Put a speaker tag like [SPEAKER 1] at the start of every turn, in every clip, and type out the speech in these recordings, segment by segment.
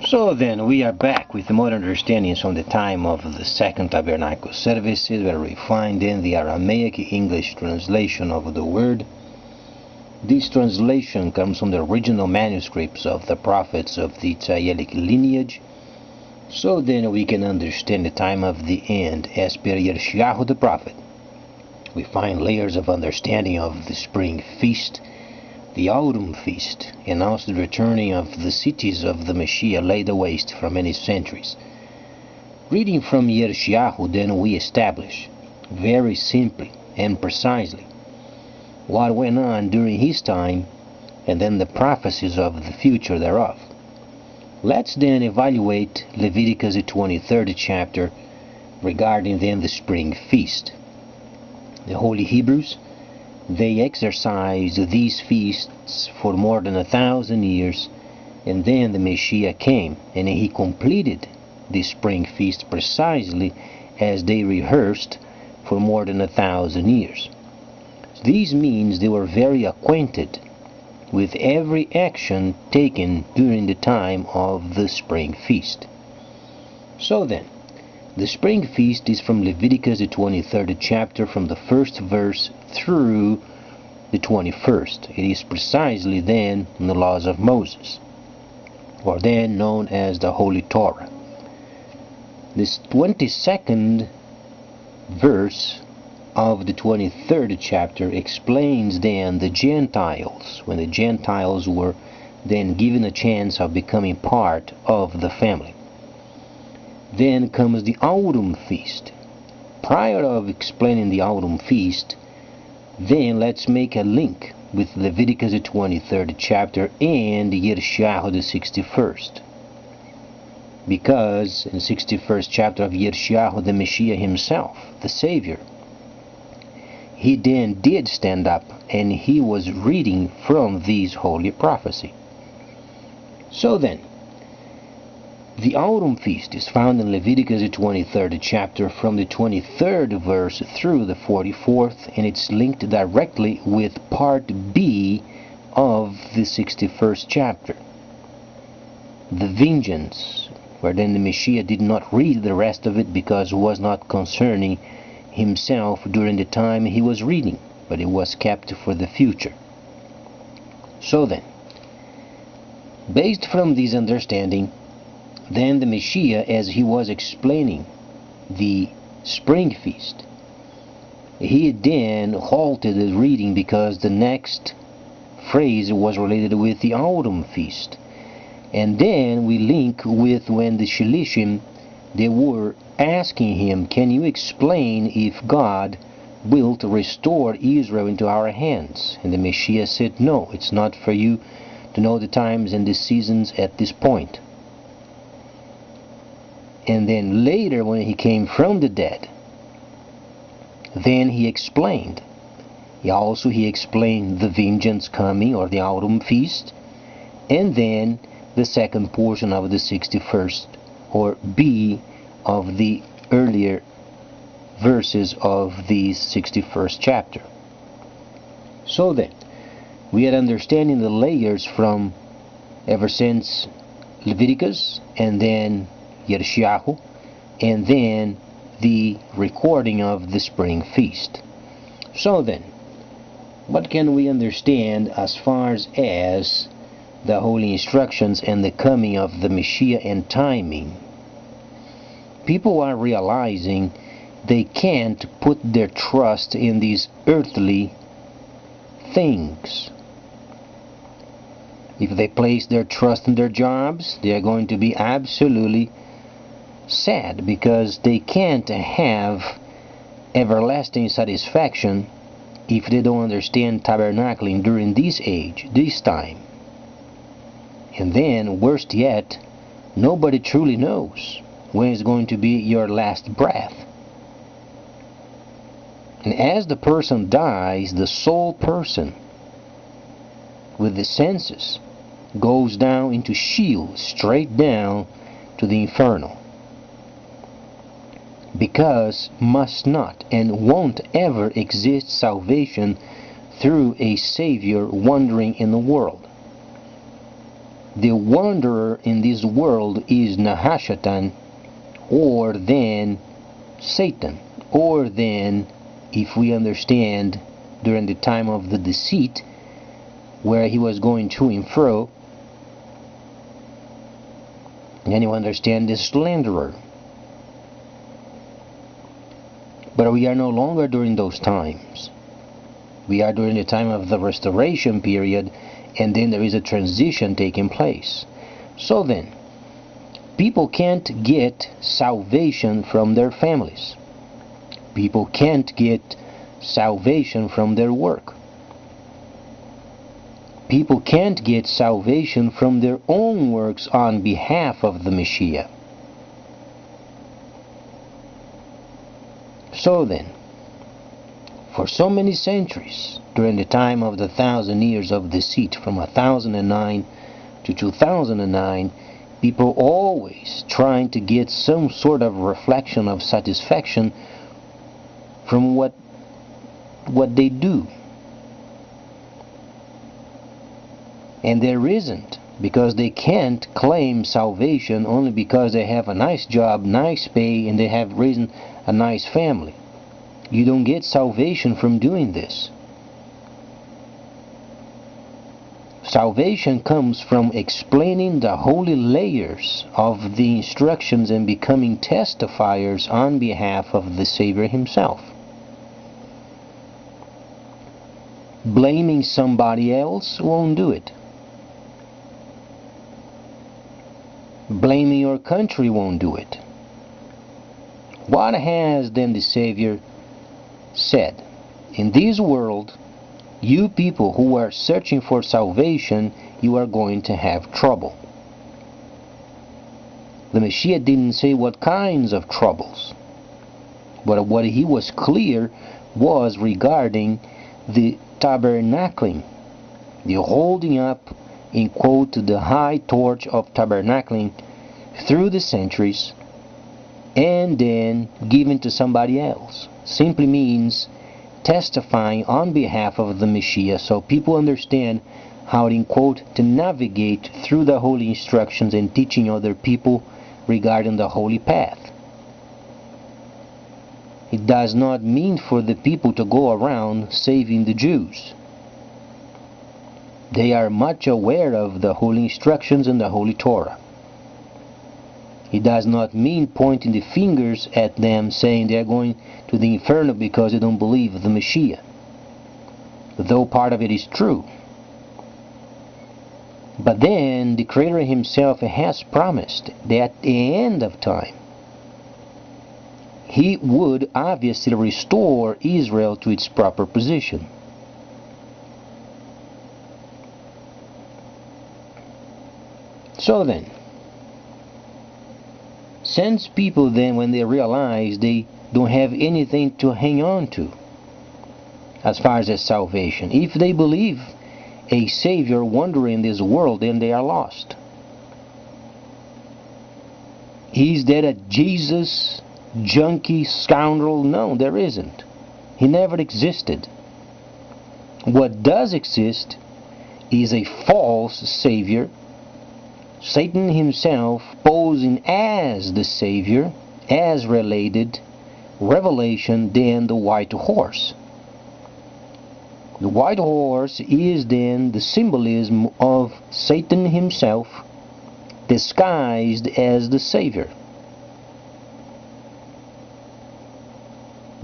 [SPEAKER 1] So then we are back with more understandings from the time of the Second Tabernacle services, where we find in the Aramaic English translation of the word. This translation comes from the original manuscripts of the prophets of the Tzayelic lineage. So then we can understand the time of the end as per Yeshayahu the prophet. We find layers of understanding of the spring feast, the autumn feast, and also the returning of the cities of the Messiah laid waste for many centuries. Reading from Yeshayahu, then we establish, very simply and precisely, what went on during his time, and then the prophecies of the future thereof. Let's then evaluate Leviticus 23rd chapter regarding then the spring feast. The Holy Hebrews, they exercised these feasts for more than 1,000 years, and then the Messiah came, and he completed the spring feast precisely as they rehearsed for more than 1,000 years. This means they were very acquainted with every action taken during the time of the spring feast. So then, the spring feast is from Leviticus 23rd chapter, from the first verse through the 21st. It is precisely then in the laws of Moses, or then known as the Holy Torah. This 22nd verse of the 23rd chapter explains then the Gentiles, when the Gentiles were then given a chance of becoming part of the family. Then comes the autumn feast. Prior of explaining the autumn feast, then let's make a link with Leviticus 23rd chapter and Yeshayahu the 61st. Because in the 61st chapter of Yeshayahu, the Messiah himself, the Savior, he then did stand up and he was reading from these holy prophecy. So then, the autumn feast is found in Leviticus 23rd chapter from the 23rd verse through the 44th, and it's linked directly with part B of the 61st chapter. The vengeance, where then the Messiah did not read the rest of it because it was not concerning himself during the time he was reading, but it was kept for the future. So then, based from this understanding, then the Messiah, as he was explaining the spring feast, he then halted the reading because the next phrase was related with the autumn feast. And then we link with when the Shilishim, they were asking him, can you explain if God will restore Israel into our hands? And the Messiah said, no, it's not for you to know the times and the seasons at this point. And then later, when he came from the dead, then he explained. He explained the vengeance coming, or the autumn feast, and then the second portion of the 61st, or B, of the earlier verses of the 61st chapter. So then, we are understanding the layers from ever since Leviticus, and then Yeshayahu, and then the recording of the spring feast. So then, what can we understand as far as the holy instructions and the coming of the Messiah and timing? People are realizing they can't put their trust in these earthly things. If they place their trust in their jobs, they are going to be absolutely sad, because they can't have everlasting satisfaction if they don't understand tabernacling during this age, this time. And then, worst yet, nobody truly knows when is going to be your last breath. And as the person dies, the soul person with the senses goes down into Sheol, straight down to the infernal. Because must not and won't ever exist salvation through a Savior wandering in the world. the wanderer in this world is Nahashatan, or then Satan, or then, if we understand during the time of the deceit, where he was going to and fro, then you understand the slanderer. But we are no longer during those times. We are during the time of the restoration period, and then there is a transition taking place. So then, people can't get salvation from their families. People can't get salvation from their work. People can't get salvation from their own works on behalf of the Messiah. So then, for so many centuries, during the time of the 1,000 years of deceit, from 1009 to 2009, people always trying to get some sort of reflection of satisfaction from what they do. And there isn't, because they can't claim salvation only because they have a nice job, nice pay, and they have raised a nice family. You don't get salvation from doing this. Salvation comes from explaining the holy layers of the instructions and becoming testifiers on behalf of the Savior himself. Blaming somebody else won't do it. Blaming your country won't do it. What has then the Savior said? In this world, you people who are searching for salvation, you are going to have trouble. The Messiah didn't say what kinds of troubles, but what he was clear was regarding the tabernacling, the holding up, in quote, the high torch of tabernacling through the centuries and then given to somebody else. Simply means testifying on behalf of the Messiah, so people understand how to, in quote, to navigate through the holy instructions and teaching other people regarding the holy path. It does not mean for the people to go around saving the Jews. They are much aware of the holy instructions in the Holy Torah. It does not mean pointing the fingers at them saying they are going to the inferno because they don't believe the Messiah, though part of it is true. But then the Creator himself has promised that at the end of time he would obviously restore Israel to its proper position. So then, since people then, when they realize they don't have anything to hang on to as far as their salvation, if they believe a Savior wandering in this world, then they are lost. Is there a Jesus junkie scoundrel? No, there isn't. He never existed. What does exist is a false Savior, Satan himself posing as the Savior, as related Revelation, then the white horse. The white horse is then the symbolism of Satan himself disguised as the Savior.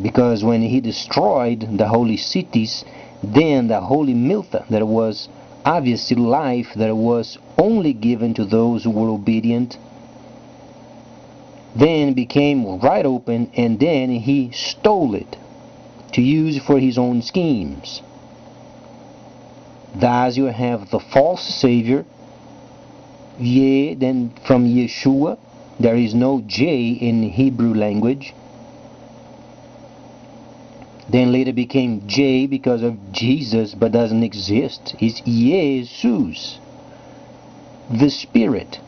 [SPEAKER 1] Because when he destroyed the holy cities, then the holy miltha, that was obviously life that was only given to those who were obedient, then became right open, and then he stole it to use for his own schemes. Thus you have the false Savior, then from Yeshua, there is no J in Hebrew language, then later became J because of Jesus, but doesn't exist. It's Jesus, the Spirit.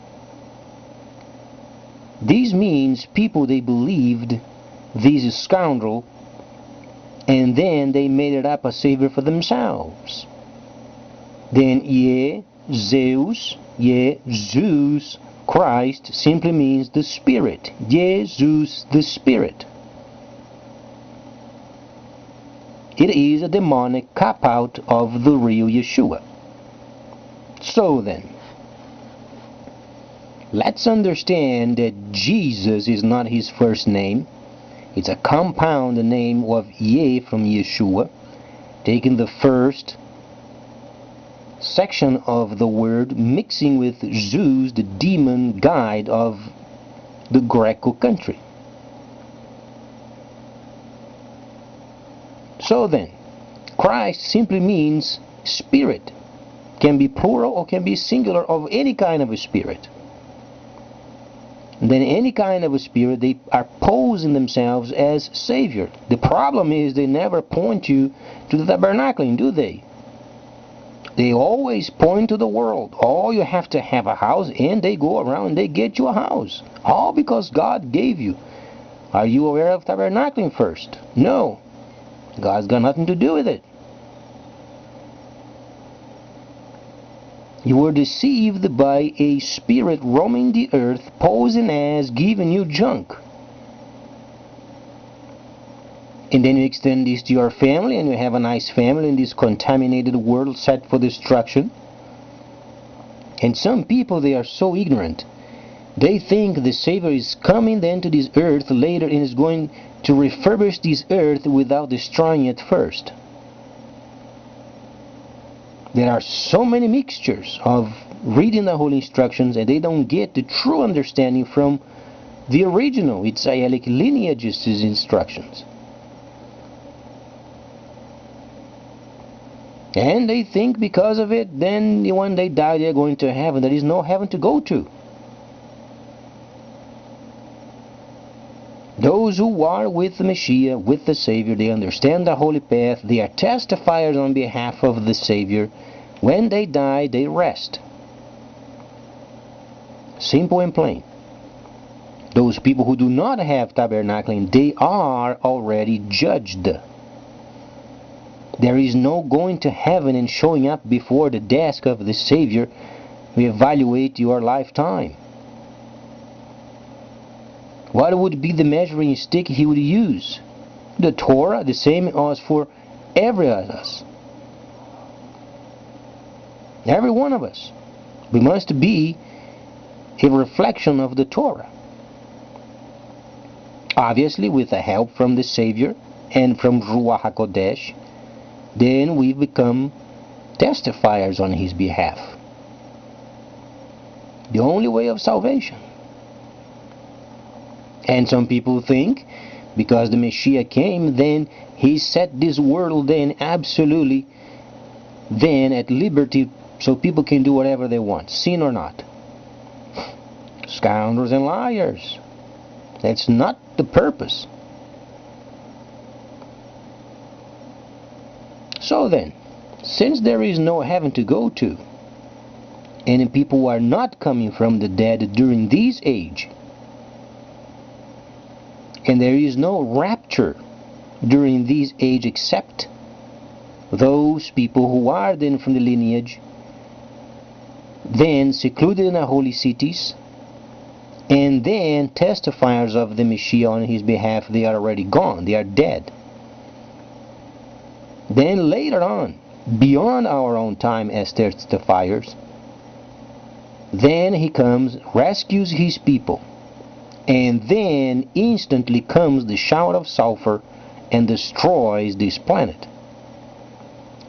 [SPEAKER 1] This means people, they believed this scoundrel, and then they made it up a Savior for themselves. Then Zeus, Jesus Christ simply means the Spirit. Jesus, the Spirit. It is a demonic cop-out of the real Yeshua. So then, let's understand that Jesus is not his first name. It's a compound name of Ye from Yeshua, taking the first section of the word, mixing with Zeus, the demon guide of the Greco country. So then, Christ simply means spirit. Can be plural or can be singular of any kind of a spirit. And then any kind of a spirit, they are posing themselves as Savior. The problem is they never point you to the tabernacling, do they? They always point to the world. Oh, you have to have a house, and they go around and they get you a house. All because God gave you. Are you aware of tabernacling first? No. God's got nothing to do with it. You were deceived by a spirit roaming the earth, posing as giving you junk. And then you extend this to your family, and you have a nice family in this contaminated world set for destruction. And some people, they are so ignorant. They think the Savior is coming then to this earth later and is going to refurbish this earth without destroying it first. There are so many mixtures of reading the Holy Instructions, and they don't get the true understanding from the original Israelic lineage's instructions. And they think because of it, then when they die, they're going to heaven. There is no heaven to go to. Those who are with the Messiah, with the Savior, they understand the holy path. They are testifiers on behalf of the Savior. When they die, they rest. Simple and plain. Those people who do not have tabernacling, they are already judged. There is no going to heaven and showing up before the desk of the Savior. We evaluate your lifetime. What would be the measuring stick he would use? The Torah, the same as for every of us. Every one of us. We must be a reflection of the Torah. Obviously, with the help from the Savior and from Ruach HaKodesh, then we become testifiers on his behalf. The only way of salvation. And some people think because the Messiah came, then he set this world then absolutely then at liberty so people can do whatever they want, sin or not. Scoundrels and liars. That's not the purpose. So then, since there is no heaven to go to, and people are not coming from the dead during this age, and there is no rapture during this age except those people who are then from the lineage, then secluded in the holy cities, and then testifiers of the Messiah on his behalf, they are already gone, they are dead. Then later on, beyond our own time as testifiers, then he comes, rescues his people, and then instantly comes the shower of sulfur and destroys this planet.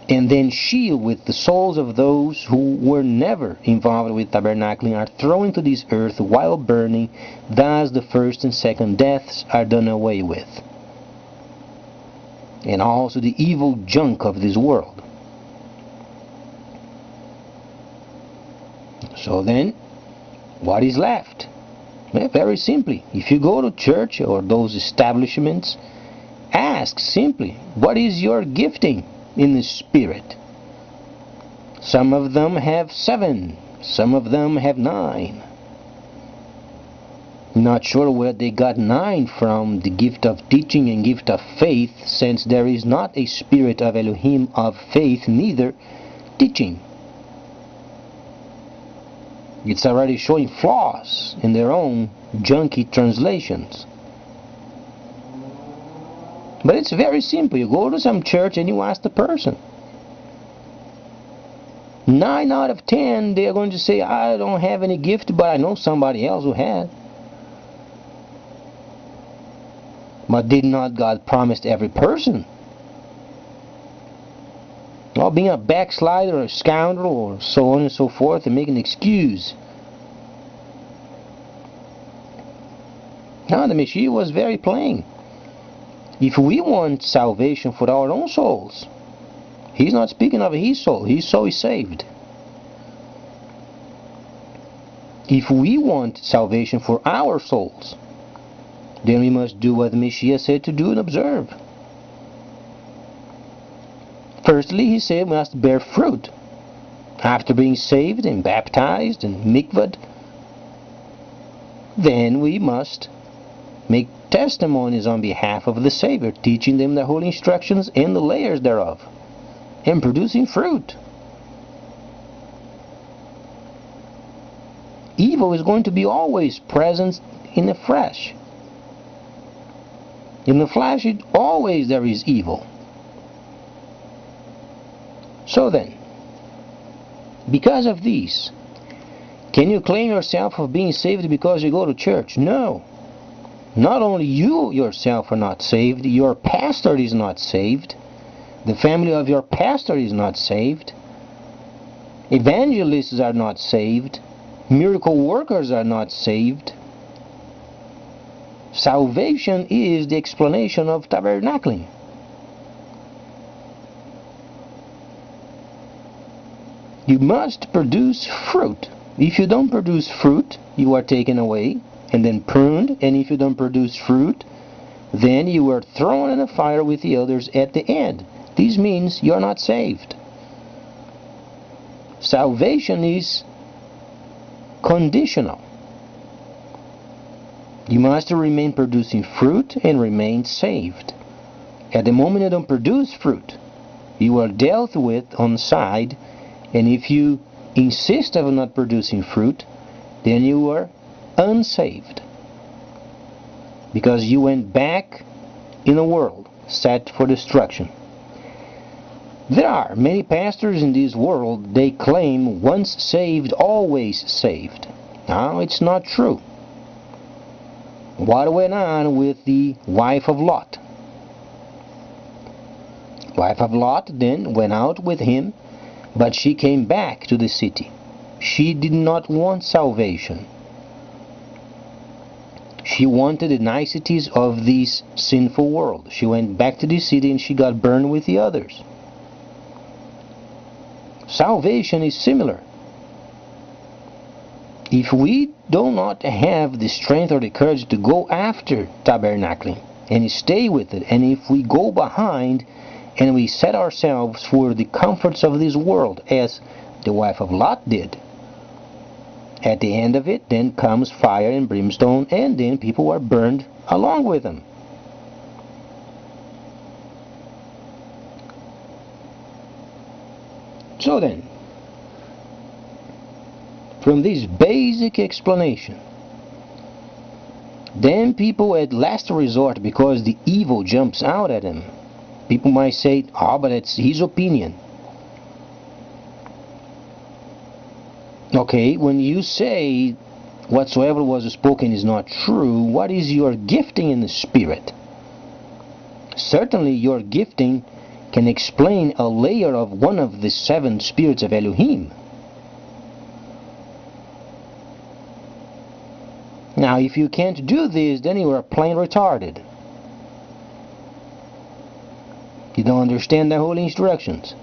[SPEAKER 1] And then she, with the souls of those who were never involved with tabernacling, are thrown into this earth while burning. Thus the first and second deaths are done away with. And also the evil junk of this world. So then, what is left? Well, very simply, if you go to church or those establishments, ask simply, what is your gifting in the Spirit? Some of them have 7, some of them have 9. Not sure where they got 9 from, the gift of teaching and gift of faith, since there is not a spirit of Elohim of faith, neither teaching. It's already showing flaws in their own junky translations. But it's very simple. You go to some church and you ask the person. 9 out of 10, they are going to say, I don't have any gift, but I know somebody else who had. But did not God promise every person? Well, being a backslider or a scoundrel or so on and so forth and make an excuse. No, the Messiah was very plain. If we want salvation for our own souls, he's not speaking of his soul. His soul is saved. If we want salvation for our souls, then we must do what the Messiah said to do and observe. Firstly, he said we must bear fruit. After being saved and baptized and mikvahed, then we must make testimonies on behalf of the Savior, teaching them the holy instructions and the layers thereof, and producing fruit. Evil is going to be always present in the flesh. In the flesh, always there is evil. So then, because of these, can you claim yourself of being saved because you go to church? No. Not only you yourself are not saved, your pastor is not saved, the family of your pastor is not saved, evangelists are not saved, miracle workers are not saved. Salvation is the explanation of tabernacling. You must produce fruit. If you don't produce fruit, you are taken away and then pruned, and if you don't produce fruit, then you are thrown in the fire with the others at the end. This means you are not saved. Salvation is conditional. You must remain producing fruit and remain saved. At the moment you don't produce fruit, you are dealt with on the side, and if you insist on not producing fruit, then you are unsaved, because you went back in a world set for destruction. There are many pastors in this world, they claim once saved, always saved. Now, it's not true. What went on with the wife of Lot? Wife of Lot then went out with him, but she came back to the city. She did not want salvation. She wanted the niceties of this sinful world. She went back to the city and she got burned with the others. Salvation is similar. If we do not have the strength or the courage to go after tabernacling and stay with it, and if we go behind and we set ourselves for the comforts of this world, as the wife of Lot did, at the end of it, then comes fire and brimstone, and then people are burned along with them. So then, from this basic explanation, then people at last resort, because the evil jumps out at them, people might say, but it's his opinion. Okay, when you say whatsoever was spoken is not true, what is your gifting in the Spirit? Certainly your gifting can explain a layer of one of the 7 spirits of Elohim. Now, if you can't do this, then you are plain retarded. You don't understand the holy instructions.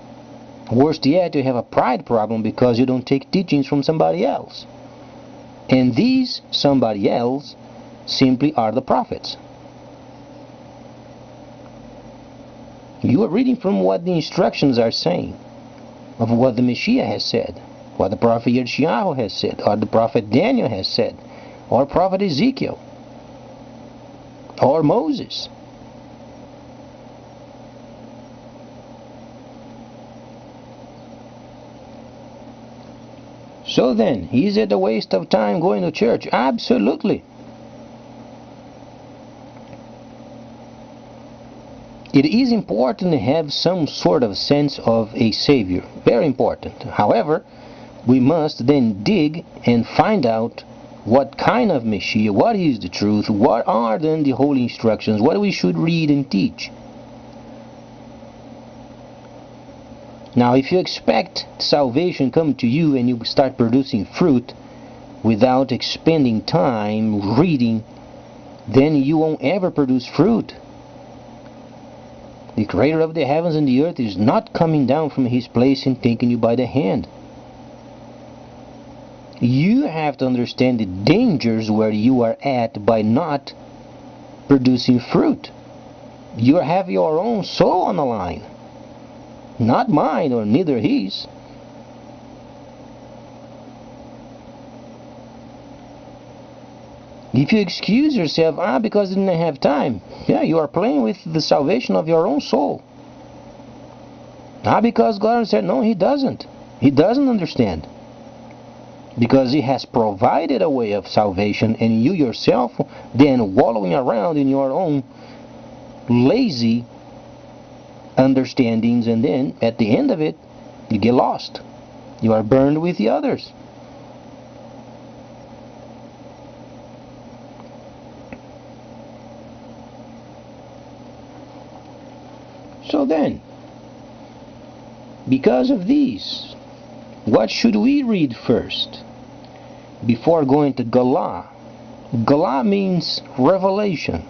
[SPEAKER 1] Worst yet, you have a pride problem because you don't take teachings from somebody else. And these somebody else simply are the prophets. You are reading from what the instructions are saying, of what the Messiah has said, what the prophet Yirmiyahu has said, or the prophet Daniel has said, or prophet Ezekiel, or Moses. So then, is it a waste of time going to church? Absolutely. It is important to have some sort of sense of a Savior. Very important. However, we must then dig and find out what kind of Messiah, what is the truth, what are then the holy instructions, what we should read and teach. Now, if you expect salvation come to you and you start producing fruit without expending time reading, then you won't ever produce fruit. The Creator of the heavens and the earth is not coming down from His place and taking you by the hand. You have to understand the dangers where you are at by not producing fruit. You have your own soul on the line. Not mine or neither his. If you excuse yourself, because I didn't have time, yeah, you are playing with the salvation of your own soul. Not because God said, no, He doesn't. He doesn't understand. Because He has provided a way of salvation, and you yourself then wallowing around in your own lazy understandings, and then at the end of it, you get lost. You are burned with the others. So then, because of these, what should we read first before going to Galah? Galah means revelation.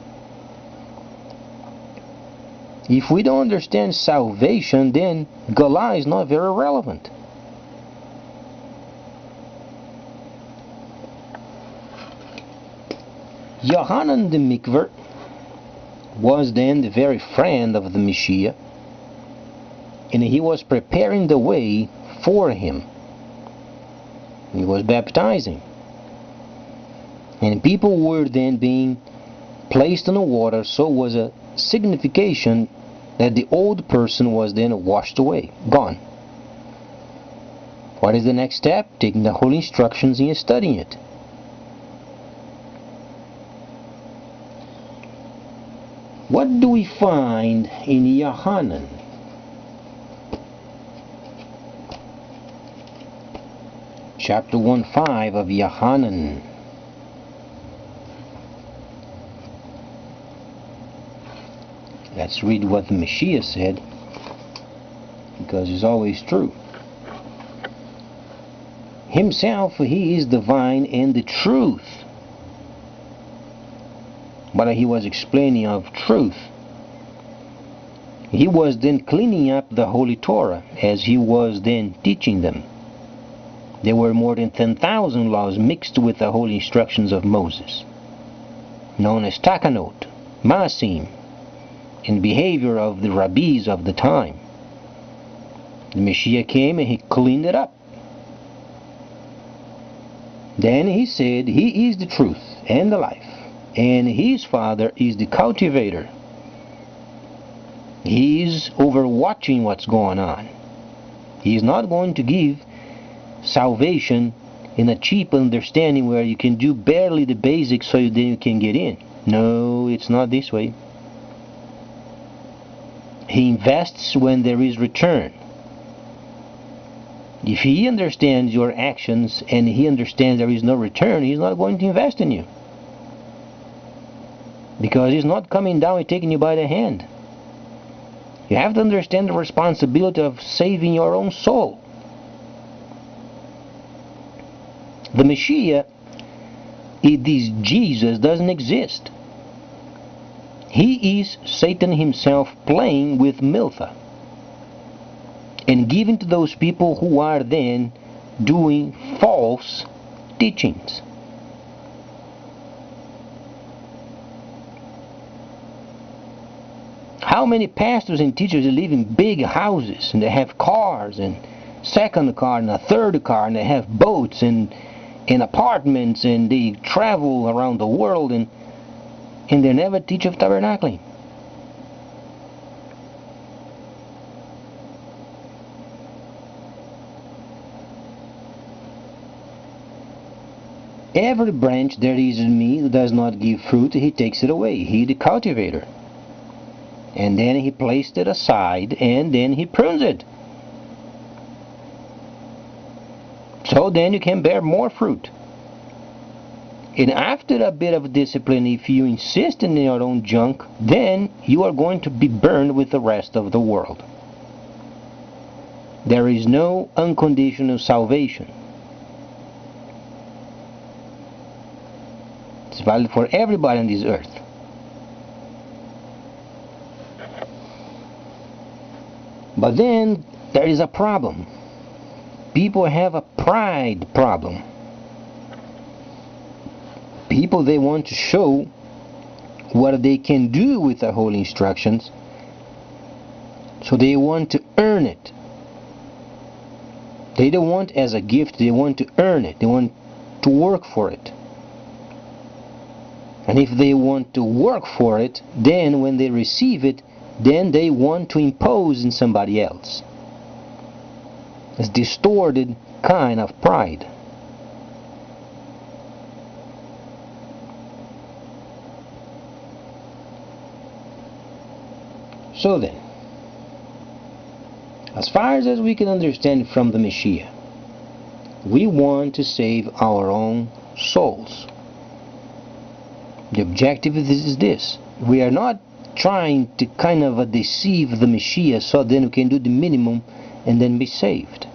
[SPEAKER 1] If we don't understand salvation, then Galah is not very relevant. Yohanan the Mikver was then the very friend of the Messiah, and he was preparing the way for him. He was baptizing, and people were then being placed in the water, so was a signification that the old person was then washed away, gone. What is the next step? Taking the holy instructions and studying it. What do we find in Yohanan? Chapter 1:5 of Yohanan. Let's read what the Messiah said, because it's always true. Himself, He is the vine and the truth. But He was explaining of truth. He was then cleaning up the Holy Torah as He was then teaching them. There were more than 10,000 laws mixed with the holy instructions of Moses, known as Takanot, Maasim, and behavior of the rabbis of the time. The Messiah came and He cleaned it up. Then He said He is the truth and the life, and His Father is the cultivator. He is overwatching what's going on. He is not going to give salvation in a cheap understanding where you can do barely the basics so then you can get in. No, it's not this way. He invests when there is return. If He understands your actions and He understands there is no return, He's not going to invest in you. Because He's not coming down and taking you by the hand. You have to understand the responsibility of saving your own soul. The Messiah, it is Jesus, doesn't exist. He is Satan himself playing with Miltha and giving to those people who are then doing false teachings. How many pastors and teachers live in big houses, and they have cars, and second car, and a third car, and they have boats, and apartments, and they travel around the world, and they never teach of tabernacling. every branch that is in me that does not give fruit, he takes it away. He the cultivator. And then he placed it aside, and then he prunes it. So then you can bear more fruit. And after a bit of discipline, if you insist in your own junk, then you are going to be burned with the rest of the world. There is no unconditional salvation. It's valid for everybody on this earth. But then there is a problem. People have a pride problem. People, they want to show what they can do with the holy instructions, so they want to earn it. They don't want as a gift, they want to earn it. They want to work for it. And if they want to work for it, then when they receive it, then they want to impose in somebody else. It's distorted kind of pride. So then, as far as we can understand from the Messiah, we want to save our own souls. The objective is this. We are not trying to kind of deceive the Messiah so then we can do the minimum and then be saved.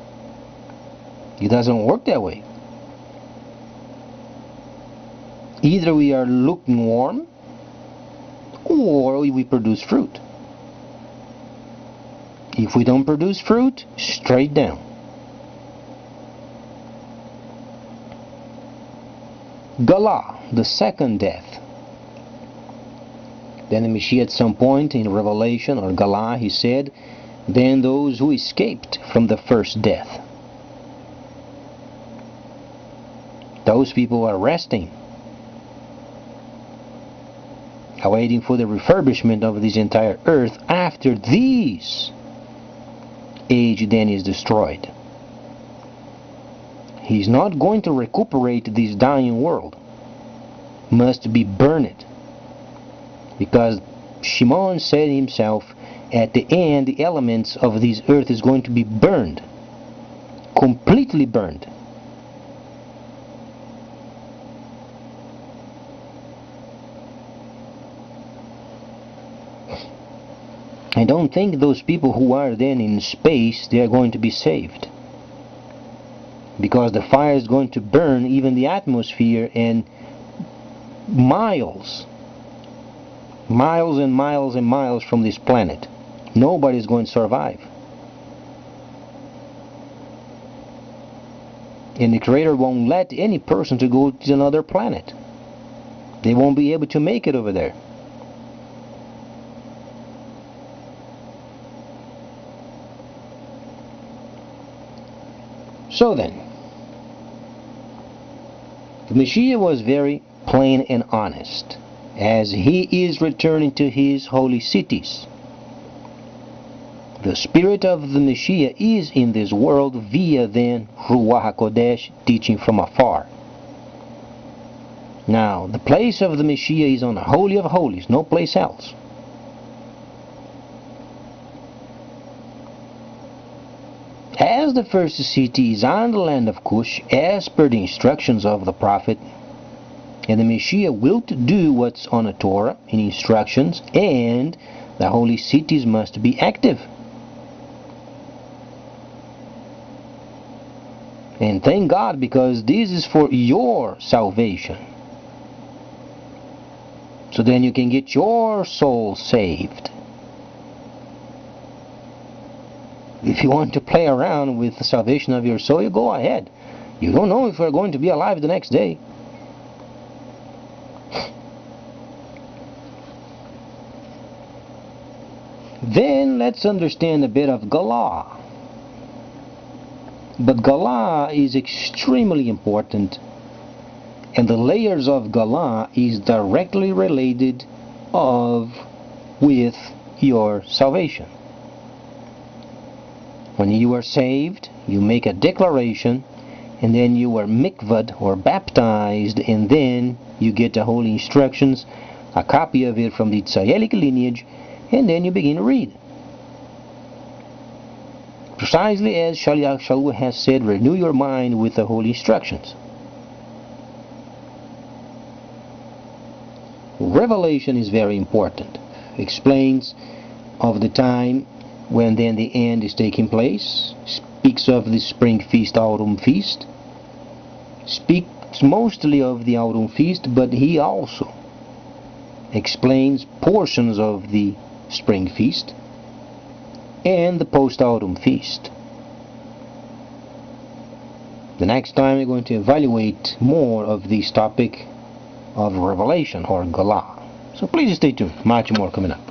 [SPEAKER 1] It doesn't work that way. Either we are lukewarm or we produce fruit. If we don't produce fruit, straight down. Galah, the second death. Then the Messiah at some point in Revelation or Galah, he said, then those who escaped from the first death. Those people are resting, awaiting for the refurbishment of this entire earth after this age then is destroyed. He's not going to recuperate this dying world. Must be burned. Because Shimon said himself, at the end the elements of this earth is going to be burned. Completely burned. I don't think those people who are then in space, they are going to be saved. Because the fire is going to burn even the atmosphere and miles and miles and miles from this planet. Nobody is going to survive. And the Creator won't let any person to go to another planet. They won't be able to make it over there. So then, the Messiah was very plain and honest, as he is returning to his holy cities. The spirit of the Messiah is in this world via then Ruach HaKodesh, teaching from afar. Now, the place of the Messiah is on the Holy of Holies, no place else. As the first city is on the land of Cush, as per the instructions of the prophet, and the Messiah will do what's on the Torah in instructions, and the holy cities must be active. And thank God, because this is for your salvation. So then you can get your soul saved. If you want to play around with the salvation of your soul, you go ahead. You don't know if you're going to be alive the next day. Then let's understand a bit of Galah. But Galah is extremely important, and the layers of Galah is directly related with your salvation. When you are saved, you make a declaration, and then you were mikvad or baptized, and then you get the holy instructions, a copy of it from the Tzayelic lineage, and then you begin to read. Precisely as Shaliach Shaul has said, renew your mind with the holy instructions. Revelation is very important. Explains of the time when then the end is taking place, speaks of the spring feast, autumn feast, speaks mostly of the autumn feast, but he also explains portions of the spring feast and the post-autumn feast. The next time we're going to evaluate more of this topic of Revelation or Galah. So please stay tuned. Much more coming up.